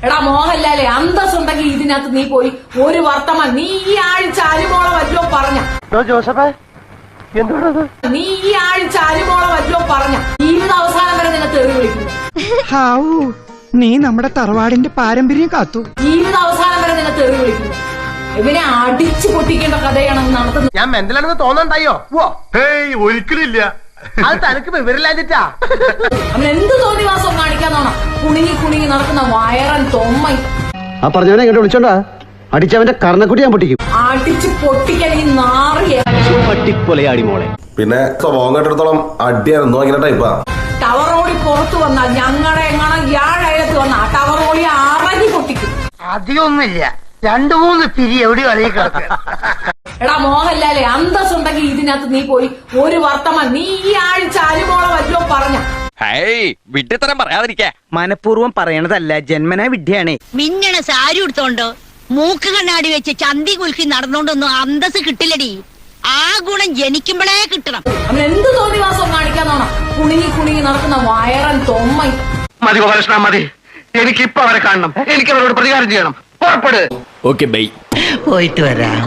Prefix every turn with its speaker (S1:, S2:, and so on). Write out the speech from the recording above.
S1: എടാ മോഹൻലാലെ അന്തസ്സുണ്ടെങ്കിൽ ഇതിനകത്ത് നീ പോയി ഒരു വർത്തമാൻ നീ ഈ ആഴ്ച അരിമോളെ വല്ലോ പറഞ്ഞ നീ ഈ ആഴ്ച അരിമോളെ വല്ലോ പറഞ്ഞ ജീവിത അവസാനം വരെ നിന്നെ തെറി വിളിക്കുന്നു.
S2: നീ നമ്മുടെ തറവാടിന്റെ പാരമ്പര്യം കാത്തു.
S1: ജീവിത അവസാനം വരെ നിന്നെ തെറി വിളിക്കുന്നു. ഇവനെ അടിച്ചു പൊട്ടിക്കേണ്ട കഥയാണ് നടത്തുന്നത്.
S3: ഞാൻ മെന്റലാണെന്ന് തോന്നണ്ടായോ?
S4: ഒരിക്കലില്ല.
S3: അത് തനിക്ക് വിവരില്ലാഞ്ഞിട്ടാ.
S1: അവൻ എന്ത് തോന്നിവാസം കാണിക്കാന്നാണ് കുണുങ്ങി കുണുങ്ങി നടക്കുന്ന വയറൻ തൊമ്മ.
S5: ആ പറഞ്ഞവനെ ഇങ്ങോട്ട് വിളിച്ചോണ്ടാ അടിച്ചവന്റെ കർണക്കുട്ടി ഞാൻ പൊട്ടിക്കും.
S1: അടിച്ചു പൊട്ടിക്കാൻ ഈ നാറിയ
S5: പട്ടിക്കൊലയാടി മോളെ.
S6: പിന്നെ സ്വഭാവം കേട്ടിടത്തോളം അടിയായിരുന്നു ഭയങ്കര ടൈപ്പാ.
S1: ടവർ റോഡി പുറത്തു വന്നാൽ ഞങ്ങളുടെ എങ്ങനെ ഇയാഴത്ത് വന്ന ആ ടവർ റോഡി അറങ്ങി പൊട്ടിക്കും.
S3: അധികമൊന്നുമില്ല, 2-3 പിരി എവിടെ കളി കിടക്കുക.
S1: എടാ മോഹൻലാലെ അന്തസ്സുണ്ടെങ്കിൽ ഇതിനകത്ത് നീ പോയി ഒരു വർത്തമാൻ നീ ഈ ആഴ്ച അരിമോളെ വല്ലോ പറഞ്ഞ
S7: വിഡ്ഢിത്തരം പറയാതിരിക്കാ.
S2: മനഃപൂർവ്വം പറയണതല്ല, ജന്മനാ വിഡ്ഢിയാണേ.
S8: മിന്നണ സാരി ഉടുത്തോണ്ടോ മൂക്ക് കണ്ണാടി വെച്ച് ചന്തി കുലുക്കി നടന്നോണ്ടൊന്നും അന്തസ് കിട്ടില്ലടി. ആ ഗുണം ജനിക്കുമ്പോഴേ കിട്ടണം.
S1: അവൻ എന്ത് തോന്നിവാസം കാണിക്കാന്നാണ് കുണുങ്ങി കുണുങ്ങി നടക്കുന്ന വയറൻ തൊമ്മ.
S3: മതി ഗോപാലകൃഷ്ണ മതി, എനിക്കിപ്പോ അവരെ കാണണം, എനിക്ക് അവരോട് പ്രതികാരം ചെയ്യണം. പുറപ്പെട്.
S7: Okay bye.
S2: പോയിട്ട് വരാം.